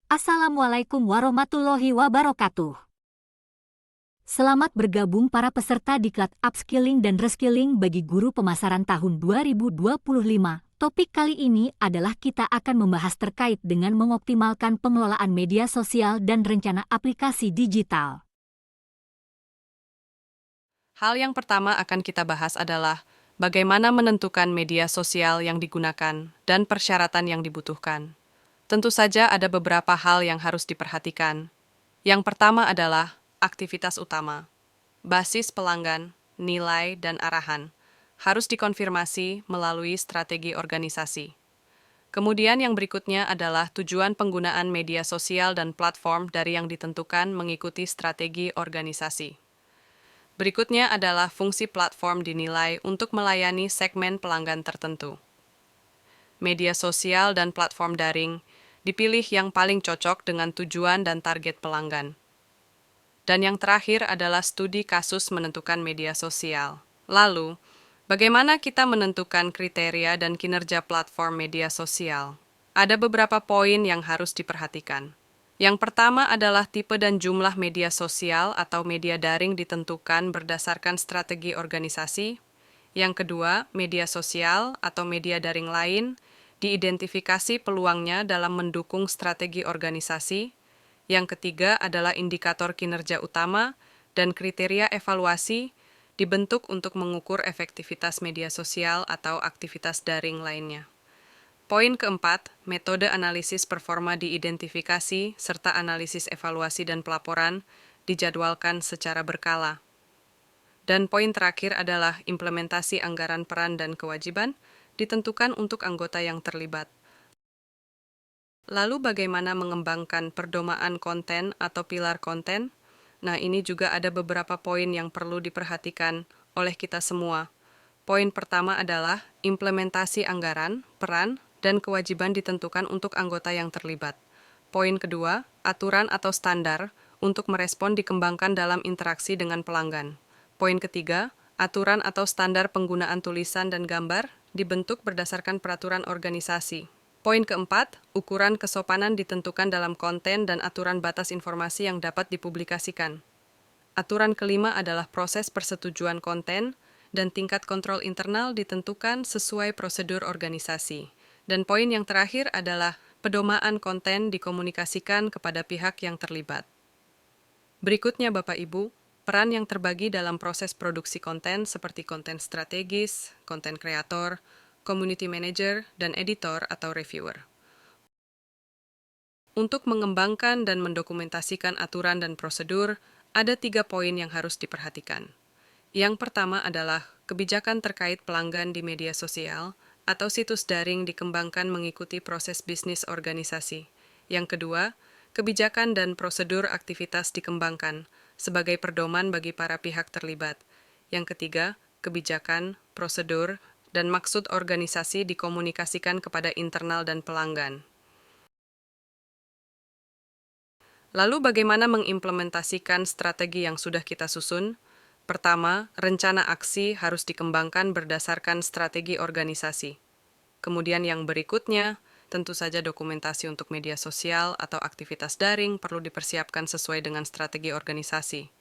Assalamualaikum warahmatullahi wabarakatuh. Selamat bergabung para peserta diklat Upskilling dan Reskilling bagi Guru Pemasaran tahun 2025. Topik kali ini adalah kita akan membahas terkait dengan mengoptimalkan pengelolaan media sosial dan rencana aplikasi digital. Hal yang pertama akan kita bahas adalah bagaimana menentukan media sosial yang digunakan dan persyaratan yang dibutuhkan. Tentu saja ada beberapa hal yang harus diperhatikan. Yang pertama adalah aktivitas utama. Basis pelanggan, nilai, dan arahan harus dikonfirmasi melalui strategi organisasi. Kemudian yang berikutnya adalah tujuan penggunaan media sosial dan platform dari yang ditentukan mengikuti strategi organisasi. Berikutnya adalah fungsi platform dinilai untuk melayani segmen pelanggan tertentu. Media sosial dan platform daring dipilih yang paling cocok dengan tujuan dan target pelanggan. Dan yang terakhir adalah studi kasus menentukan media sosial. Lalu, bagaimana kita menentukan kriteria dan kinerja platform media sosial? Ada beberapa poin yang harus diperhatikan. Yang pertama adalah tipe dan jumlah media sosial atau media daring ditentukan berdasarkan strategi organisasi. Yang kedua, media sosial atau media daring lain diidentifikasi peluangnya dalam mendukung strategi organisasi. Yang ketiga adalah indikator kinerja utama dan kriteria evaluasi dibentuk untuk mengukur efektivitas media sosial atau aktivitas daring lainnya. Poin keempat, metode analisis performa diidentifikasi serta analisis evaluasi dan pelaporan dijadwalkan secara berkala. Dan poin terakhir adalah implementasi anggaran peran dan kewajiban ditentukan untuk anggota yang terlibat. Lalu bagaimana mengembangkan perdomaan konten atau pilar konten? Nah, ini juga ada beberapa poin yang perlu diperhatikan oleh kita semua. Poin pertama adalah implementasi anggaran, peran, dan kewajiban ditentukan untuk anggota yang terlibat. Poin kedua, aturan atau standar untuk merespon dikembangkan dalam interaksi dengan pelanggan. Poin ketiga, aturan atau standar penggunaan tulisan dan gambar dibentuk berdasarkan peraturan organisasi. Poin keempat, ukuran kesopanan ditentukan dalam konten dan aturan batas informasi yang dapat dipublikasikan. Aturan kelima adalah proses persetujuan konten dan tingkat kontrol internal ditentukan sesuai prosedur organisasi. Dan poin yang terakhir adalah pedomaan konten dikomunikasikan kepada pihak yang terlibat. Berikutnya Bapak Ibu, peran yang terbagi dalam proses produksi konten seperti konten strategis, konten kreator, community manager, dan editor atau reviewer. Untuk mengembangkan dan mendokumentasikan aturan dan prosedur, ada 3 poin yang harus diperhatikan. Yang pertama adalah kebijakan terkait pelanggan di media sosial atau situs daring dikembangkan mengikuti proses bisnis organisasi. Yang kedua, kebijakan dan prosedur aktivitas dikembangkan sebagai pedoman bagi para pihak terlibat. Yang ketiga, kebijakan, prosedur, dan maksud organisasi dikomunikasikan kepada internal dan pelanggan. Lalu bagaimana mengimplementasikan strategi yang sudah kita susun? Pertama, rencana aksi harus dikembangkan berdasarkan strategi organisasi. Kemudian yang berikutnya, tentu saja dokumentasi untuk media sosial atau aktivitas daring perlu dipersiapkan sesuai dengan strategi organisasi.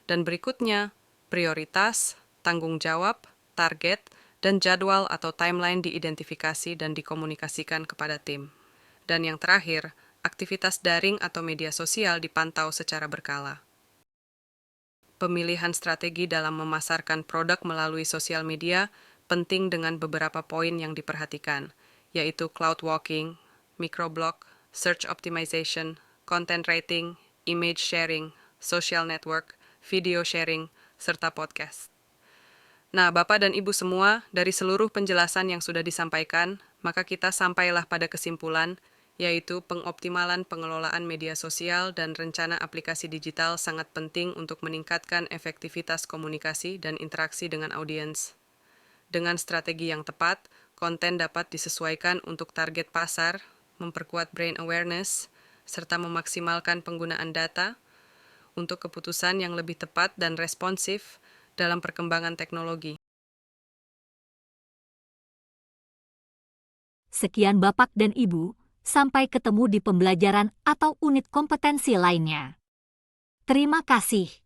Dan berikutnya, prioritas, tanggung jawab, target, dan jadwal atau timeline diidentifikasi dan dikomunikasikan kepada tim. Dan yang terakhir, aktivitas daring atau media sosial dipantau secara berkala. Pemilihan strategi dalam memasarkan produk melalui sosial media penting dengan beberapa poin yang diperhatikan, yaitu cloud walking, microblog, search optimization, content rating, image sharing, social network, video sharing, serta podcast. Nah, Bapak dan Ibu semua, dari seluruh penjelasan yang sudah disampaikan, maka kita sampailah pada kesimpulan yaitu pengoptimalan pengelolaan media sosial dan rencana aplikasi digital sangat penting untuk meningkatkan efektivitas komunikasi dan interaksi dengan audiens. Dengan strategi yang tepat, konten dapat disesuaikan untuk target pasar, memperkuat brand awareness, serta memaksimalkan penggunaan data untuk keputusan yang lebih tepat dan responsif dalam perkembangan teknologi. Sekian Bapak dan Ibu, Sampai ketemu di pembelajaran atau unit kompetensi lainnya. Terima kasih.